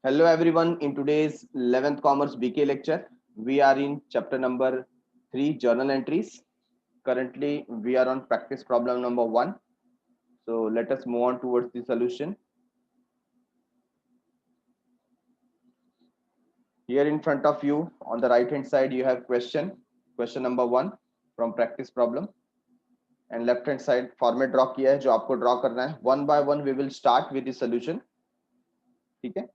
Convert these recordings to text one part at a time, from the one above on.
Hello everyone. In today's 11th Commerce BK lecture, we are in chapter number 3, journal entries. Currently, we are on practice problem number 1. So let us move on towards the solution. Here in front of you, on the right hand side, you have question number 1 from practice problem. And left hand side format draw किया है जो आपको draw करना है. One by one we will start with the solution. ठीक है.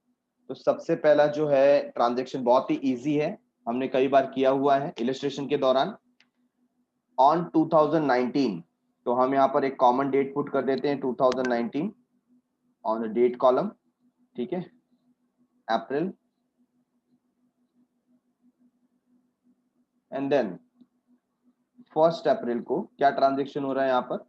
तो सबसे पहला जो है ट्रांजैक्शन बहुत ही इजी है, हमने कई बार किया हुआ है इलस्ट्रेशन के दौरान. ऑन 2019, तो हम यहाँ पर एक कॉमन डेट पुट कर देते हैं 2019 ऑन डेट कॉलम. ठीक है, अप्रैल एंड देन 1 अप्रैल को क्या ट्रांजैक्शन हो रहा है यहाँ पर.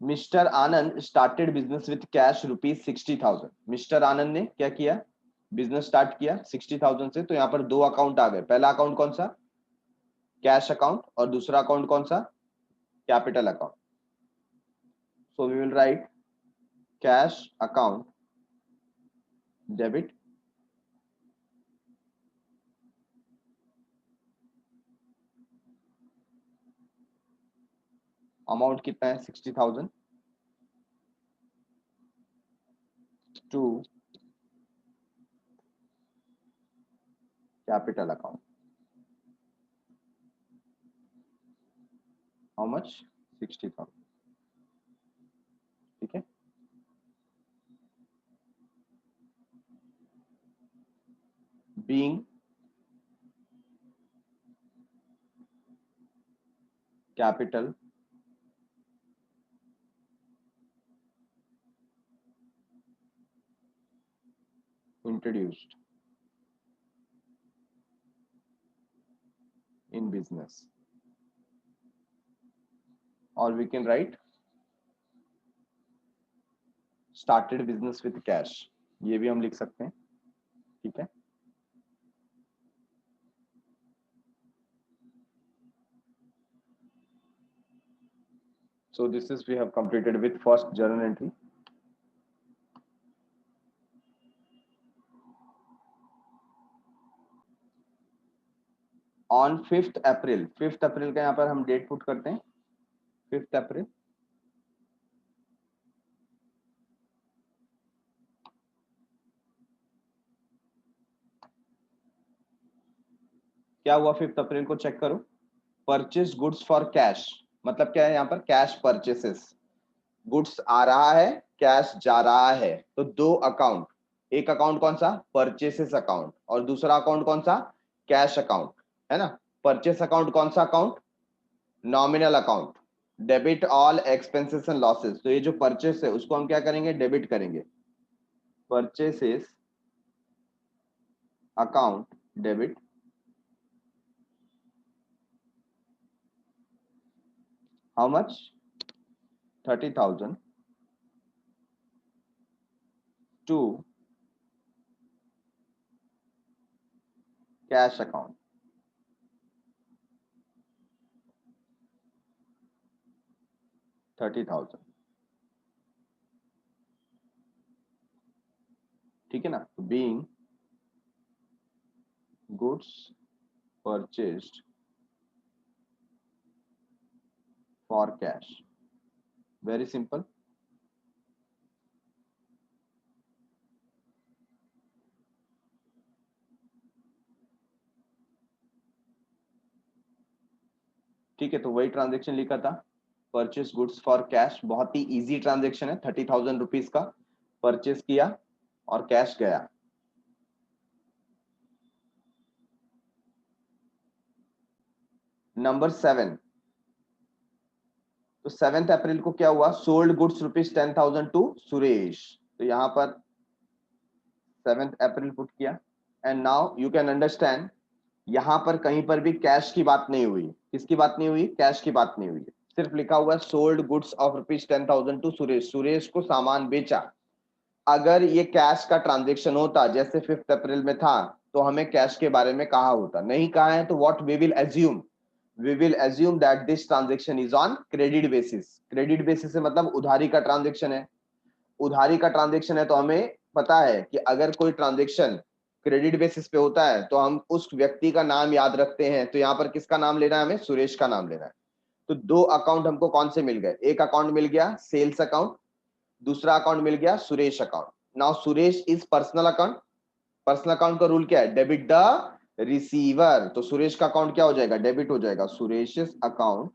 Mr Anand started business with cash ₹60,000. Mr Anand ने क्या किया, बिजनेस स्टार्ट किया 60,000 से. तो यहाँ पर दो अकाउंट आ गए. पहला अकाउंट कौन सा, कैश अकाउंट, और दूसरा अकाउंट कौन सा, capital account. So we will write cash account debit amount कितना है 60,000 to capital account. How much, 60,000. ठीक है. Being capital introduced in business, or we can write started business with cash. ये भी हम लिख सकते हैं. ठीक है. So this is we have completed with first journal entry. On 5th April, 5th अप्रैल का यहाँ पर हम डेट पुट करते हैं 5th अप्रैल. क्या हुआ 5th अप्रैल को, चेक करो. परचेज गुड्स फॉर कैश, मतलब क्या है यहाँ पर, कैश परचेसेस. गुड्स आ रहा है, कैश जा रहा है. तो दो अकाउंट, एक अकाउंट कौन सा, परचेसेस अकाउंट, और दूसरा अकाउंट कौन सा, कैश अकाउंट, है ना. परचेस अकाउंट कौन सा account, nominal account. Debit all expenses and losses. तो ये जो परचेस है उसको हम क्या करेंगे, डेबिट करेंगे. Purchases account debit. How much, 30,000 to cash account. $30,000. ठीक है ना. Being goods purchased for cash. Very simple. ठीक है, तो वही ट्रांजेक्शन लिखा था, परचेस गुड्स फॉर कैश. बहुत ही इजी ट्रांजेक्शन है. 30,000 रुपीज का परचेस किया और कैश गया. नंबर 7, तो 7th अप्रैल को क्या हुआ, सोल्ड गुड्स ₹10,000 टू सुरेश. तो यहाँ पर 7th अप्रैल पुट किया. And now you can understand, यहाँ पर कहीं पर भी कैश की बात नहीं हुई. किसकी बात नहीं हुई, कैश की बात नहीं हुई. सिर्फ लिखा हुआ sold goods of ₹10,000 to Suresh. Suresh को सामान बेचा. अगर ये कैश का ट्रांजेक्शन होता जैसे 5th अप्रैल में था, तो हमें कैश के बारे में कहा होता. नहीं कहा है, तो what we will assume, we will assume that this transaction is on credit basis. Credit basis से मतलब उधारी का ट्रांजेक्शन है। उधारी का ट्रांजेक्शन है तो हमें पता है कि अगर कोई ट्रांजेक्शन क्रेडिट बेसिस पे होता है तो हम उस व्यक्ति का नाम याद रखते हैं। तो यहाँ पर किसका नाम लेना है, हमें सुरेश का नाम लेना है। तो दो अकाउंट हमको कौन से मिल गए, एक अकाउंट मिल गया सेल्स अकाउंट, दूसरा अकाउंट मिल गया Suresh account. Now Suresh is personal account. Personal account का रूल क्या है, डेबिट द रिसीवर। तो सुरेश का अकाउंट क्या हो जाएगा, डेबिट हो जाएगा। Suresh account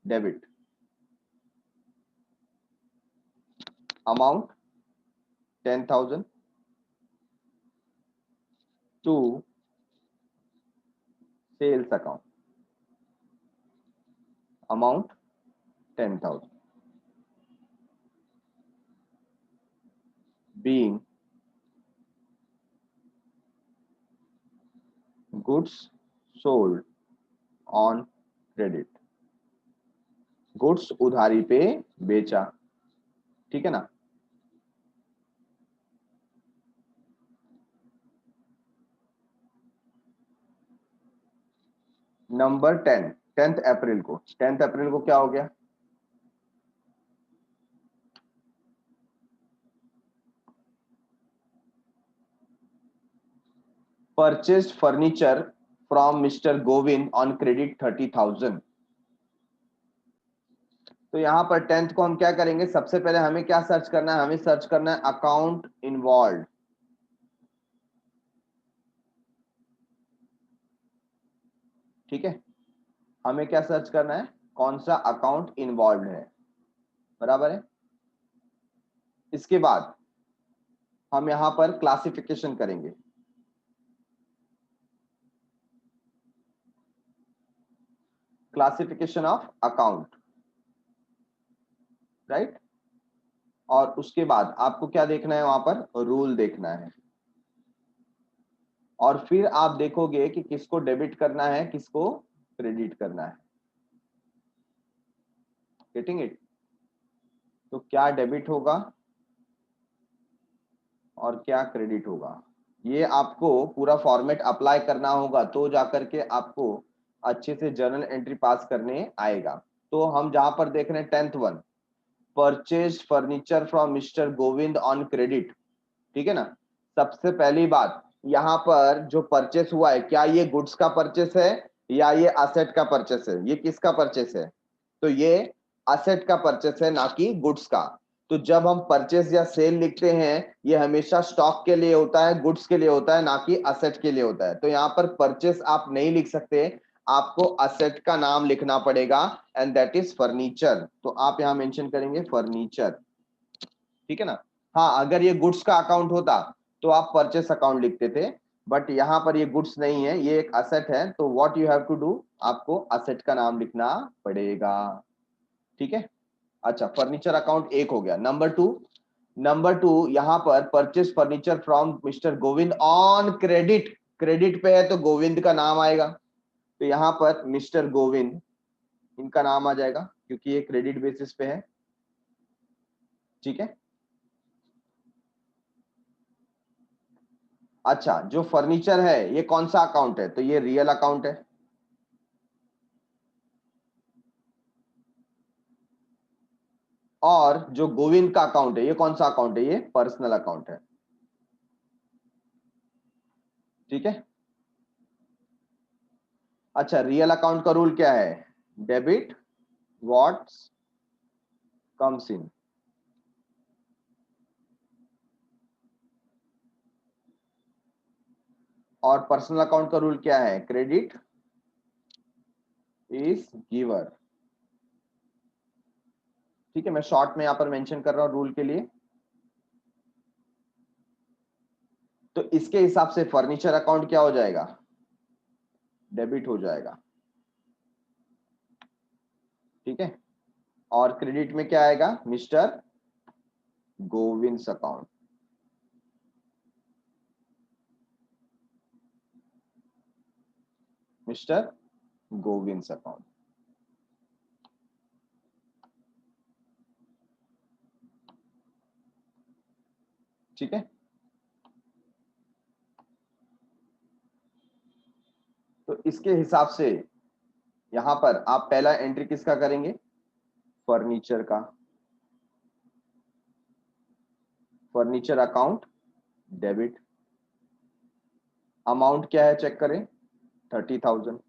debit, amount 10,000 to sales account, amount 10,000 being goods sold on credit। Goods उधारी पे बेचा, ठीक है ना। नंबर 10, 10 अप्रैल को, 10 अप्रैल को क्या हो गया, purchase furniture from mister Govind on credit 30,000। तो यहां पर 10th को हम क्या करेंगे, सबसे पहले हमें क्या सर्च करना है, हमें सर्च करना है अकाउंट इन्वॉल्व। ठीक है, हमें क्या सर्च करना है, कौन सा अकाउंट इन्वॉल्व है, बराबर है। इसके बाद हम यहां पर क्लासिफिकेशन करेंगे। Classification of account, right. और उसके बाद आपको क्या देखना है, वहां पर रूल देखना है। और फिर आप देखोगे कि किसको डेबिट करना है, किसको क्रेडिट करना है। Getting it. तो क्या डेबिट होगा और क्या क्रेडिट होगा, ये आपको पूरा फॉर्मेट अप्लाई करना होगा, तो जाकर के आपको अच्छे से जर्नल एंट्री पास करने आएगा। तो हम जहां पर देख रहे हैं 10th one, purchase furniture from mister Govind on credit, ठीक है ना। सबसे पहली बात, यहाँ पर जो परचेस हुआ है, क्या ये गुड्स का परचेस है या ये असेट का परचेस है, ये किसका परचेस है, तो ये असेट का परचेस है, ना कि गुड्स का। तो जब हम परचेस या सेल लिखते हैं, ये हमेशा स्टॉक के लिए होता है, गुड्स के लिए होता है, ना कि असेट के लिए होता है। तो यहाँ पर परचेस आप नहीं लिख सकते, आपको असेट का नाम लिखना पड़ेगा, एंड दैट इज फर्नीचर। तो आप यहाँ मेंशन करेंगे फर्नीचर, ठीक है ना। हाँ, अगर ये गुड्स का अकाउंट होता तो आप परचेस अकाउंट लिखते थे, बट यहाँ पर ये गुड्स नहीं है, ये एक असेट है। तो what you have to do, आपको असेट का नाम लिखना पड़ेगा, ठीक है। अच्छा, फर्नीचर अकाउंट एक हो गया। नंबर टू यहाँ पर purchase furniture from mister Govind on credit. Credit पे है तो गोविंद का नाम आएगा, तो यहाँ पर मिस्टर गोविंद इनका नाम आ जाएगा, क्योंकि ये क्रेडिट बेसिस पे है, ठीक है। अच्छा, जो फर्नीचर है ये कौन सा अकाउंट है, तो ये रियल अकाउंट है। और जो गोविंद का अकाउंट है ये कौन सा अकाउंट है, ये पर्सनल अकाउंट है, ठीक है। अच्छा, रियल अकाउंट का रूल क्या है, डेबिट व्हाट्स कम्स इन। और पर्सनल अकाउंट का रूल क्या है, क्रेडिट इज गिवर, ठीक है। मैं शॉर्ट में यहां पर मेंशन कर रहा हूं रूल के लिए। तो इसके हिसाब से फर्नीचर अकाउंट क्या हो जाएगा, डेबिट हो जाएगा, ठीक है। और क्रेडिट में क्या आएगा, mister Govind account, mister Govind account, ठीक है। तो इसके हिसाब से यहां पर आप पहला एंट्री किसका करेंगे, फर्नीचर का। Furniture account debit. अमाउंट क्या है चेक करें, 30,000।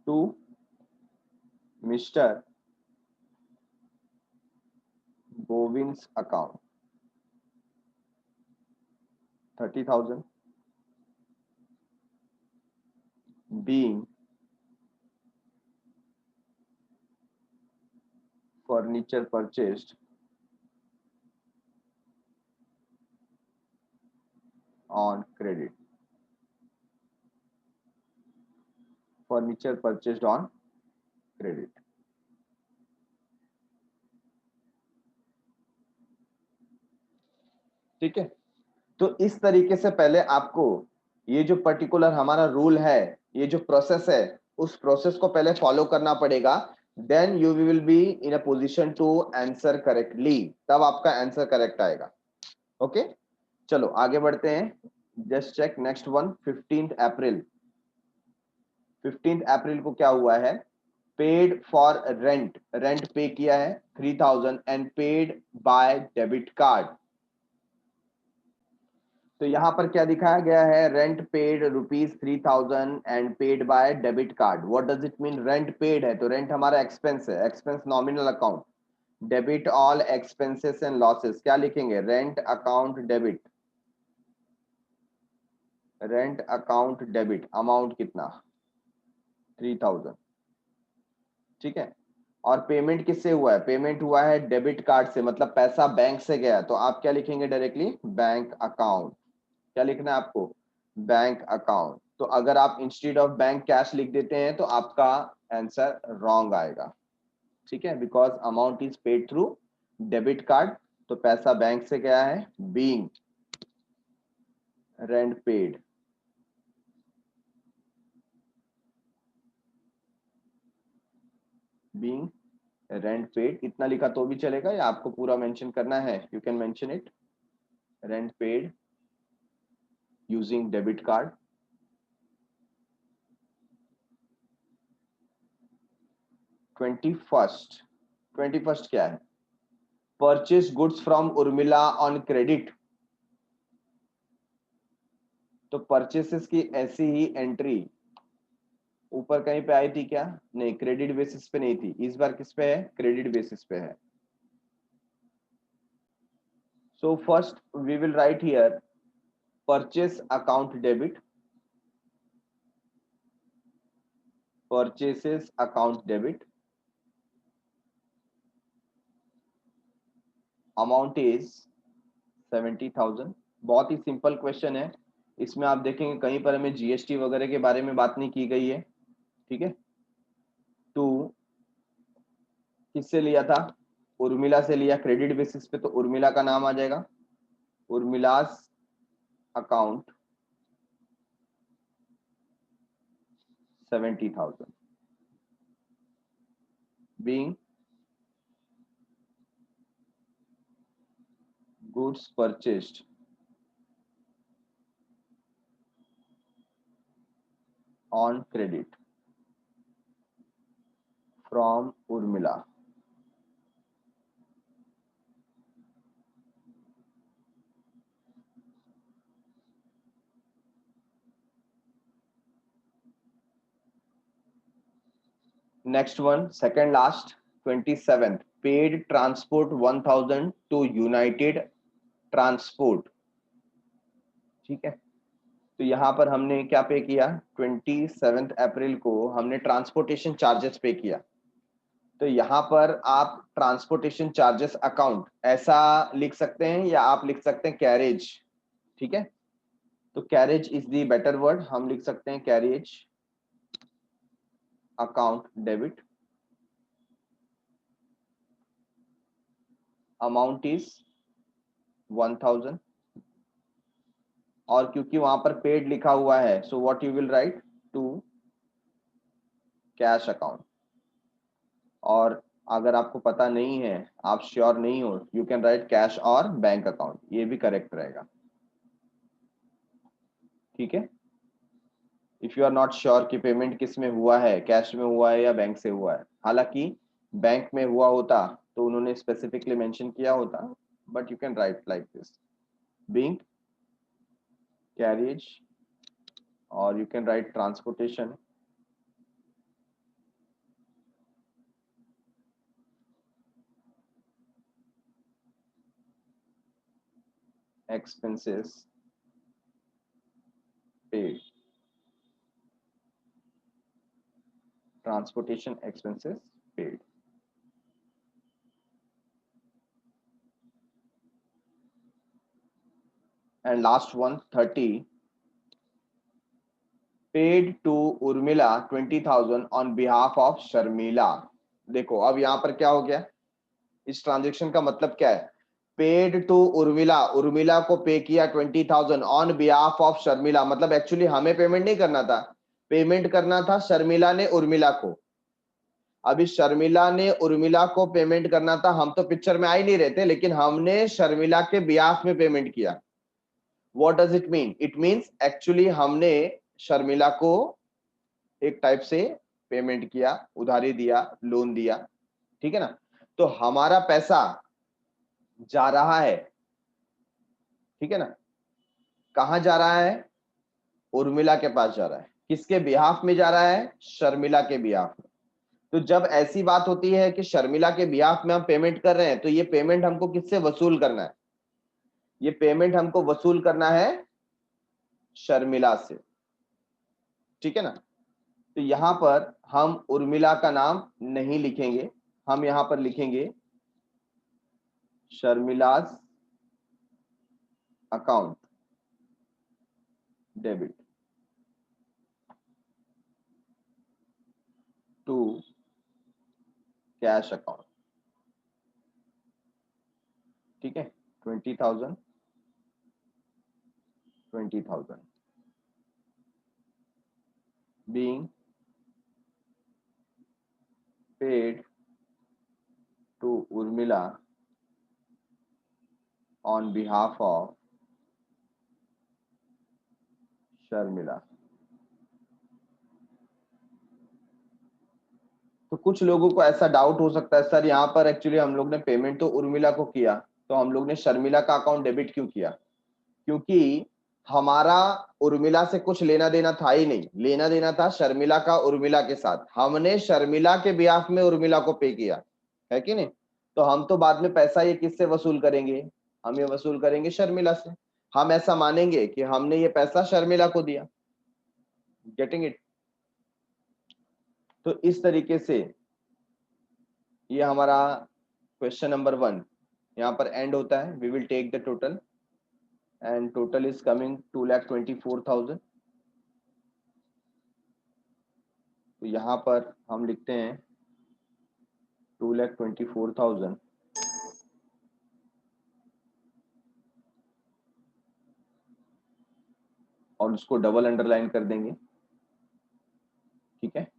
To Mr Bovin's account 30,000 being furniture purchased on credit। furniture purchased on credit। ठीक है, तो इस तरीके से पहले आपको ये जो पर्टिकुलर हमारा रूल है, ये जो प्रोसेस है, उस प्रोसेस को पहले फॉलो करना पड़ेगा। Then you will be in a position to answer correctly, तब आपका आंसर करेक्ट आएगा। ओके, चलो आगे बढ़ते हैं। जस्ट चेक नेक्स्ट वन, 15 अप्रैल। 15 अप्रैल को क्या हुआ है, पेड फॉर रेंट, रेंट पे किया है 3,000 and paid by debit card. तो यहां पर क्या दिखाया गया है, rent paid ₹3,000 and paid by debit card. What does it mean, rent paid है तो रेंट हमारा एक्सपेंस है, expense nominal account. Debit all expenses and losses, क्या लिखेंगे, rent account debit. Rent account debit, amount कितना, 3,000। ठीक है, और पेमेंट किससे हुआ है, पेमेंट हुआ है डेबिट कार्ड से, मतलब पैसा बैंक से गया, तो आप क्या लिखेंगे डायरेक्टली, बैंक अकाउंट। क्या लिखना है आपको, बैंक अकाउंट। तो अगर आप इंस्टेड ऑफ बैंक कैश लिख देते हैं तो आपका आंसर रॉन्ग आएगा। ठीक है, because amount is paid through debit card, तो पैसा बैंक से गया है, being rent paid. Being rent paid, इतना लिखा तो भी चलेगा या आपको पूरा मेंशन करना है, you can mention it, rent paid using debit card. 21st क्या है, purchase goods from Urmila on credit. तो परचेसेस की ऐसी ही एंट्री ऊपर कहीं पे आई थी क्या, नहीं, क्रेडिट बेसिस पे नहीं थी, इस बार किस पे है, क्रेडिट बेसिस पे है। So first we will write here purchase account debit, purchases account debit, amount is 70,000। बहुत ही सिंपल क्वेश्चन है, इसमें आप देखेंगे कहीं पर हमें जीएसटी वगैरह के बारे में बात नहीं की गई है। ठीक है, टू किससे लिया था, उर्मिला से लिया, क्रेडिट बेसिस पे, तो उर्मिला का नाम आ जाएगा, Urmila's account 70,000 being goods purchased on credit from Urmila। Next one, second last, 27th, paid transport 1,000 to United Transport. ठीक है, तो यहां पर हमने क्या पे किया, 27 अप्रैल को हमने ट्रांसपोर्टेशन चार्जेस पे किया। तो यहाँ पर आप ट्रांसपोर्टेशन चार्जेस अकाउंट ऐसा लिख सकते हैं या आप लिख सकते हैं कैरेज। ठीक है, तो carriage is the better word, हम लिख सकते हैं carriage account debit, amount is 1,000, और क्योंकि वहां पर पेड लिखा हुआ है, so what you will write, to cash account. और अगर आपको पता नहीं है, आप श्योर नहीं हो, यू कैन राइट कैश और बैंक अकाउंट, ये भी करेक्ट रहेगा। ठीक है। If you are not sure कि पेमेंट किस में हुआ है, कैश में हुआ है या बैंक से हुआ है, हालांकि बैंक में हुआ होता तो उन्होंने स्पेसिफिकली मेंशन किया होता, but you can write like this, being carriage, और you can write transportation expenses paid, transportation expenses paid. And last one, 30, paid to Urmila 20,000 on behalf of Sharmila. देखो अब यहाँ पर क्या हो गया, इस ट्रांजेक्शन का मतलब क्या है, पेड टू उर्मिला, उर्मिला को पे किया 20,000 ऑन बिहाफ ऑफ शर्मिला, मतलब एक्चुअली हमें पेमेंट नहीं करना था, पेमेंट करना था शर्मिला ने उर्मिला को। अभी शर्मिला ने उर्मिला को पेमेंट करना था, हम तो पिक्चर में आ ही नहीं रहे थे, लेकिन हमने शर्मिला के बिहाफ में पेमेंट किया। What does it mean? It means actually हमने शर्मिला को एक टाइप से पेमेंट किया, उधारी दिया, लोन दिया, ठीक है ना। तो हमारा पैसा जा रहा है, ठीक है ना, कहां जा रहा है, उर्मिला के पास जा रहा है। किसके बिहाफ में जा रहा है? शर्मिला के बिहाफ में। तो जब ऐसी बात होती है कि शर्मिला के बिहाफ में हम पेमेंट कर रहे हैं, तो ये पेमेंट हमको किससे वसूल करना है? ये पेमेंट हमको वसूल करना है शर्मिला से, ठीक है ना। तो यहां पर हम उर्मिला का नाम नहीं लिखेंगे, हम यहां पर लिखेंगे Sharmila's account debit to cash account, ठीक है। 20,000 20,000 being paid to Urmila on behalf of Sharmila. तो कुछ लोगों को ऐसा डाउट हो सकता है, सर यहाँ पर एक्चुअली हम लोग ने पेमेंट तो उर्मिला को किया, तो हम लोग ने शर्मिला का अकाउंट डेबिट क्यों किया? क्योंकि हमारा उर्मिला से कुछ लेना देना था ही नहीं, लेना देना था शर्मिला का उर्मिला के साथ, हमने शर्मिला के बिहाफ में उर्मिला को पे किया है कि नहीं। तो हम तो बाद में पैसा ये किससे वसूल करेंगे? हम ये वसूल करेंगे शर्मिला से। हम ऐसा मानेंगे कि हमने ये पैसा शर्मिला को दिया। Getting it? तो इस तरीके से ये हमारा क्वेश्चन नंबर 1 यहाँ पर एंड होता है। We will take the total and total is coming 2,24,000। तो यहाँ पर हम लिखते हैं 2,24,000 और उसको डबल अंडरलाइन कर देंगे, ठीक है।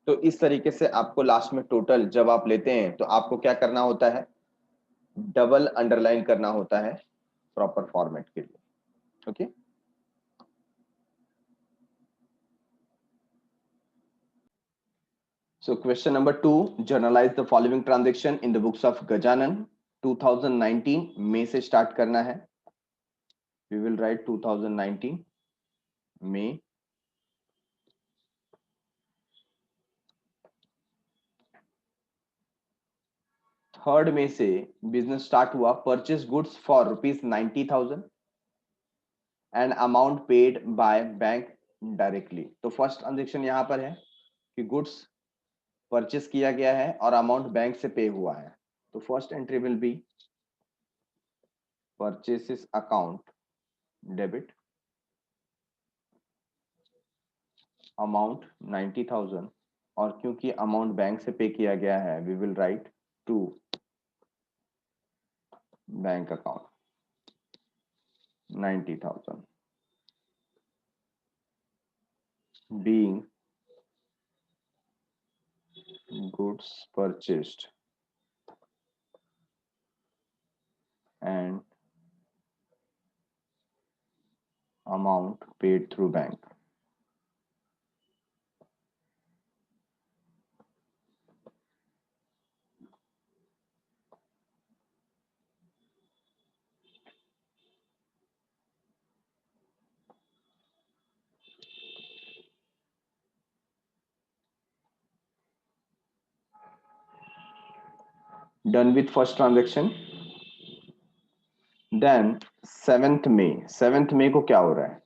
तो इस तरीके से आपको लास्ट में टोटल जब आप लेते हैं तो आपको क्या करना होता है? डबल अंडरलाइन करना होता है प्रॉपर फॉर्मेट के लिए, okay. So question number 2, journalize the following transaction in the books of Gajanan 2019 मई से स्टार्ट करना है। We will write 2019 May. Third में से बिजनेस स्टार्ट हुआ, purchase goods for ₹90,000 and amount paid by bank directly. तो फर्स्ट ट्रांजेक्शन यहाँ पर है कि गुड्स परचेस किया गया है और अमाउंट बैंक से पे हुआ है। तो first entry will be purchases account debit amount 90,000, और क्योंकि अमाउंट बैंक से पे किया गया है we will write to bank account 90,000। being goods purchased and amount paid through bank. Done with first transaction. Then 7th May को क्या हो रहा है?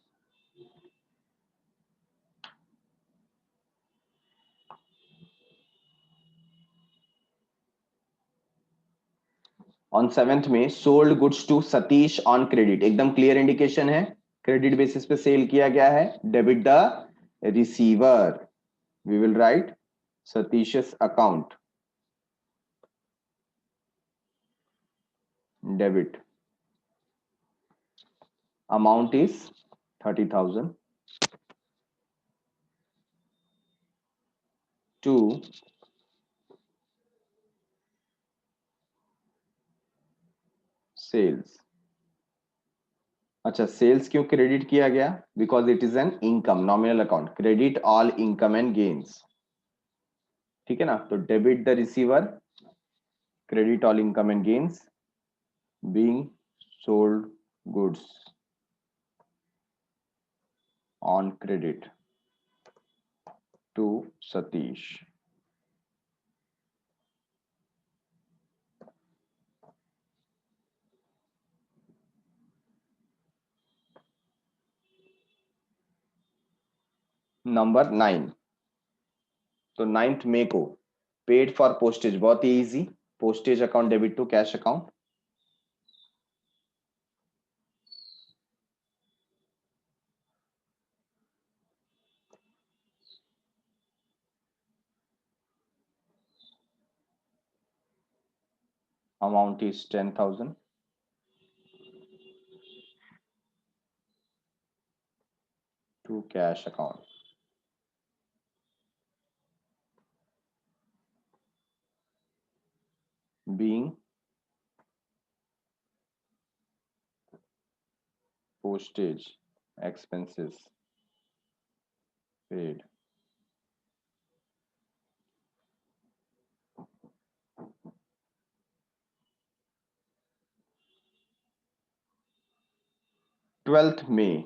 On 7th May sold goods to Satish on credit. एकदम क्लियर इंडिकेशन है, credit basis पे cell किया गया है. Debit the receiver. We will write Satish's account. Debit. Amount is 30,000 to sales. अच्छा, सेल्स क्यों क्रेडिट किया गया? Because it is an income, nominal account. Credit all income and gains. ठीक है ना? तो debit the receiver, credit all income and gains, being sold goods on credit to Satish. Number 9. तो 9th May को paid for postage, बहुत ही easy. Postage account debit to cash account. Amount is 10,000 to cash account. Being postage expenses paid. Twelfth में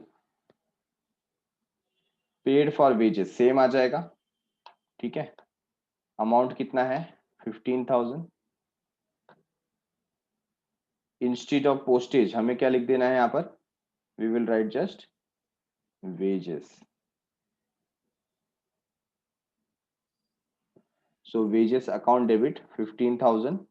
paid for wages same आ जाएगा. ठीक है. Amount कितना है? 15,000. इंस्टीड ऑफ पोस्टेज हमें क्या लिख देना है यहाँ पर? We will write just wages. So wages account debit 15,000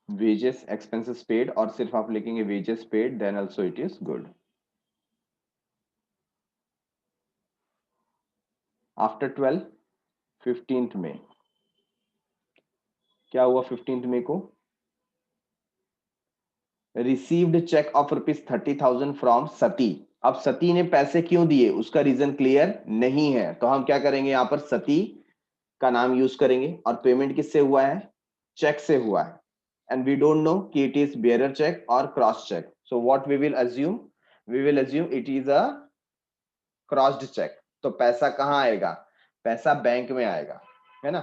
wages expenses paid, और सिर्फ आप लिखेंगे wages paid, then also it is good. After 12, 15th May क्या हुआ? 15th May को received cheque of ₹30,000 from Sati. अब सती ने पैसे क्यों दिए उसका रीजन क्लियर नहीं है, तो हम क्या करेंगे? यहाँ पर सती का नाम यूज करेंगे. और पेमेंट किससे हुआ है? चेक से हुआ है. एंड वी डोंट नो कि इट इज बेयरर चेक और cross cheque. So what we will assume? We will assume it is a crossed cheque. तो पैसा कहाँ आएगा? पैसा बैंक में आएगा, है ना?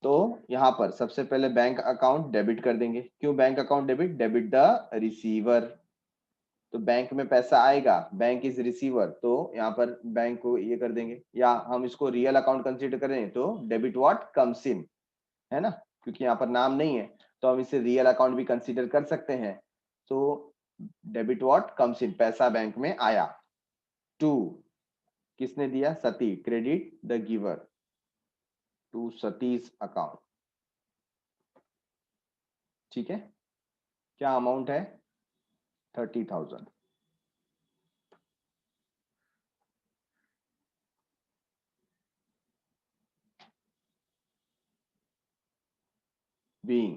तो यहाँ पर सबसे पहले बैंक अकाउंट डेबिट कर देंगे. क्यों bank account debit? Debit the receiver. तो बैंक में पैसा आएगा, बैंक इज रिसीवर, तो यहाँ पर बैंक को ये कर देंगे. या हम इसको रियल अकाउंट कंसीडर करें तो डेबिट व्हाट कम्स इन, है ना? क्योंकि यहाँ पर नाम नहीं है तो हम इसे रियल अकाउंट भी कंसीडर कर सकते हैं. तो डेबिट व्हाट कम्स इन, पैसा बैंक में आया. टू, किसने दिया? सती. Credit the giver to Satish account. ठीक है. क्या अमाउंट है? 30,000. being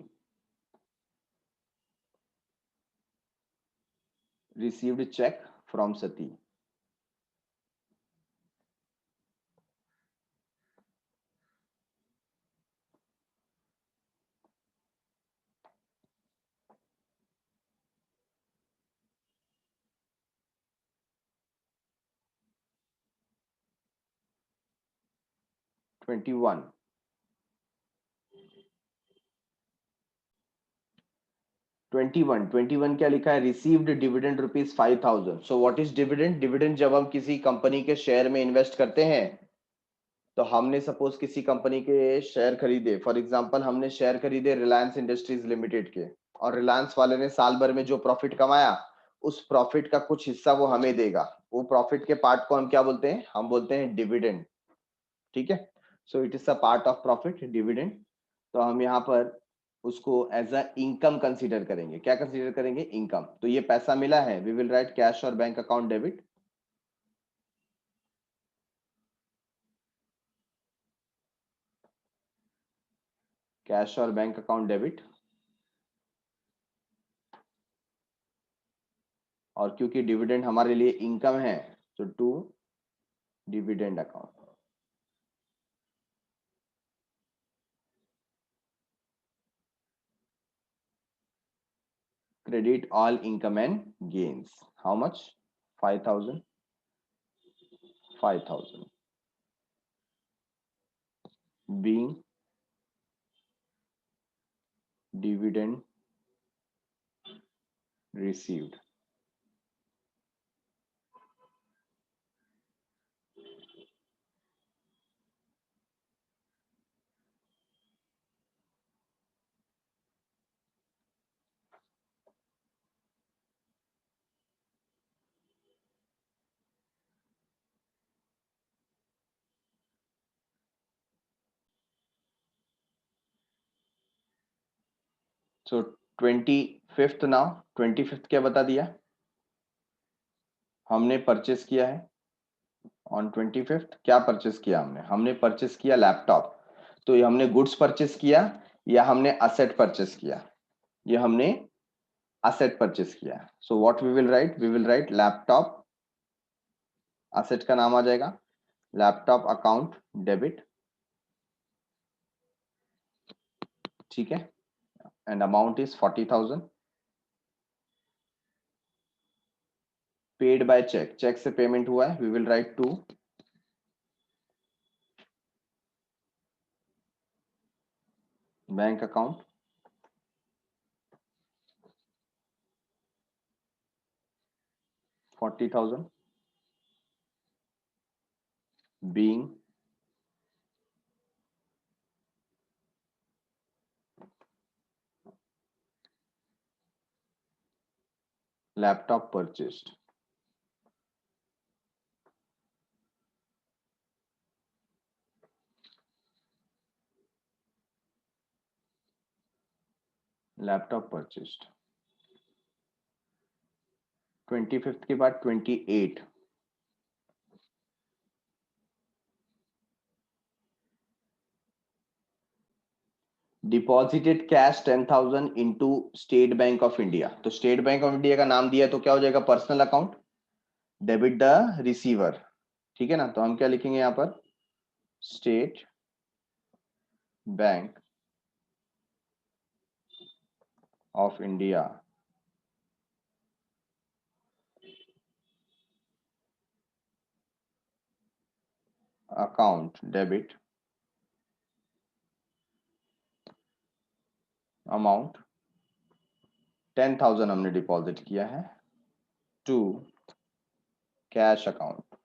received check from Sati. Twenty-one. 21 क्या लिखा है? Received dividend ₹5,000. So what is dividend? Dividend जब हम किसी कंपनी के शेयर में इन्वेस्ट करते हैं, तो हमने सपोज किसी कंपनी के शेयर खरीदे, फॉर एग्जांपल हमने शेयर खरीदे रिलायंस इंडस्ट्रीज लिमिटेड के, और रिलायंस वाले ने साल भर में जो प्रॉफिट कमाया, उस प्रॉफिट का कुछ हिस्सा वो हमें देगा. वो प्रॉफिट के पार्ट को हम क्या बोलते हैं? हम बोलते हैं डिविडेंड. ठीक है. So it is a part of profit, dividend. तो हम यहाँ पर उसको एज अ इनकम कंसीडर करेंगे. क्या कंसीडर करेंगे? इनकम. तो ये पैसा मिला है, वी विल राइट कैश और बैंक अकाउंट डेबिट. कैश और बैंक अकाउंट डेबिट. और क्योंकि डिविडेंड हमारे लिए इनकम है, तो to dividend account. Credit all income and gains. How much? 5,000. 5,000 being dividend received. So 25th now. 25th क्या बता दिया? हमने परचेस किया है ऑन 25th. क्या परचेस किया हमने? हमने परचेस किया लैपटॉप. तो ये हमने गुड्स परचेस किया या हमने असेट परचेस किया? ये हमने असेट परचेस किया. So what we will write? We will write laptop. Asset का नाम आ जाएगा लैपटॉप अकाउंट डेबिट. ठीक है. And amount is 40,000. Paid by cheque. Cheque से पेमेंट हुआ है, we will write to bank account. $40,000 being laptop purchased. Laptop purchased. 25th के बाद 28. Deposited cash 10,000 into State Bank of India. तो स्टेट बैंक ऑफ इंडिया का नाम दिया, तो क्या हो जाएगा? Personal account. Debit the receiver. ठीक है ना. तो हम क्या लिखेंगे यहाँ पर? State Bank of India account debit amount 10,000 हमने डिपॉजिट किया है टू कैश अकाउंट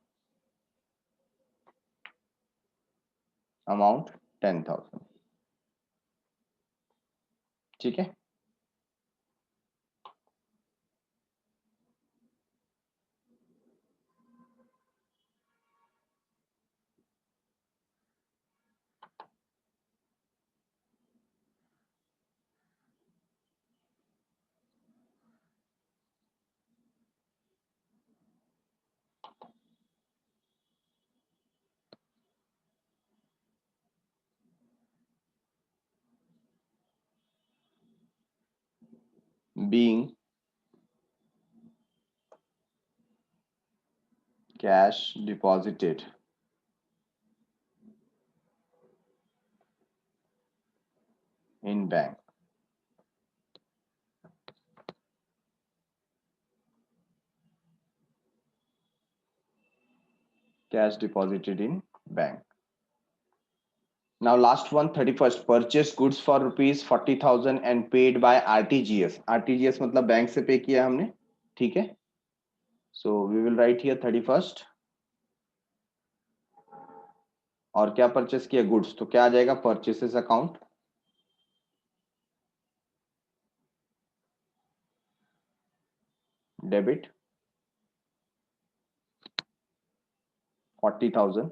अमाउंट 10,000. ठीक है. being cash deposited in bank. Cash deposited in bank. Now last one, 31st, purchase goods for rupees 40,000 and paid by RTGS. RTGS मतलब bank से पे किया हमने, ठीक है. So we will write here 31st. और क्या परचेस किया? गुड्स. तो क्या आ जाएगा? Purchases account, debit 40,000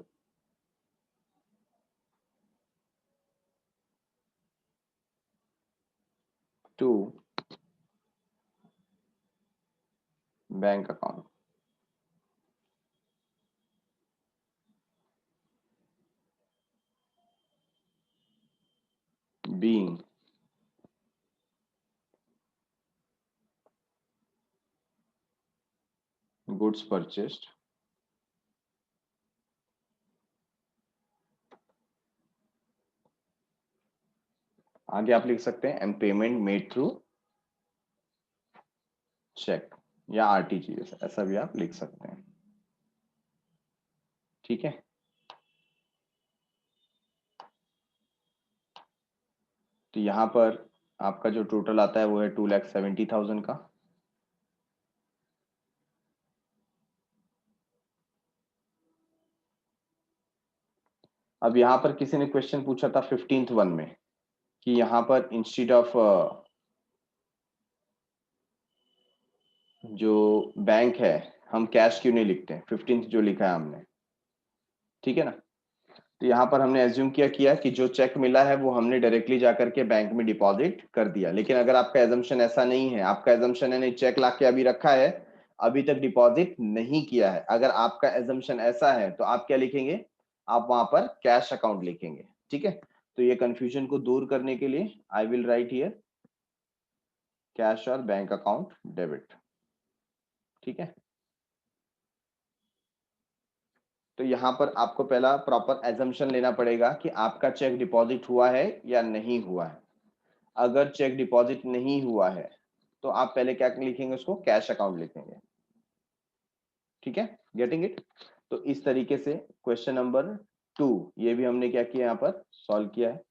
to bank account. being goods purchased आगे आप लिख सकते हैं and payment made through cheque या आरटीजीएस, ऐसा भी आप लिख सकते हैं, ठीक है. तो यहां पर आपका जो टोटल आता है वो है 2,70,000 का. अब यहाँ पर किसी ने क्वेश्चन पूछा था 15th वन में कि यहाँ पर इंस्टेड ऑफ जो बैंक है हम कैश क्यों नहीं लिखते हैं, 15th जो लिखा है हमने, ठीक है ना. तो यहाँ पर हमने एज्यूम किया कि जो चेक मिला है वो हमने डायरेक्टली जाकर के बैंक में डिपॉजिट कर दिया. लेकिन अगर आपका एजम्पशन ऐसा नहीं है, आपका एजम्पशन है नहीं चेक ला के अभी रखा है, अभी तक डिपॉजिट नहीं किया है, अगर आपका एजम्पशन ऐसा है तो आप क्या लिखेंगे? आप वहां पर कैश अकाउंट लिखेंगे, ठीक है. तो ये कंफ्यूजन को दूर करने के लिए I will write here cash और बैंक अकाउंट डेबिट, ठीक है. तो यहाँ पर आपको पहला प्रॉपर एजम्पशन लेना पड़ेगा कि आपका चेक डिपॉजिट हुआ है या नहीं हुआ है. अगर चेक डिपॉजिट नहीं हुआ है तो आप पहले क्या लिखेंगे? उसको कैश अकाउंट लिखेंगे, ठीक है. Getting it? तो इस तरीके से क्वेश्चन नंबर 2 ये भी हमने क्या किया, यहाँ पर सॉल्व किया है.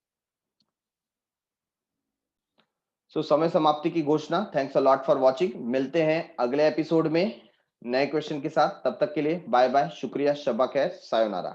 सो समय समाप्ति की घोषणा. Thanks a lot for watching. मिलते हैं अगले एपिसोड में नए क्वेश्चन के साथ. तब तक के लिए बाय बाय, शुक्रिया, शब्बा खैर, सायोनारा.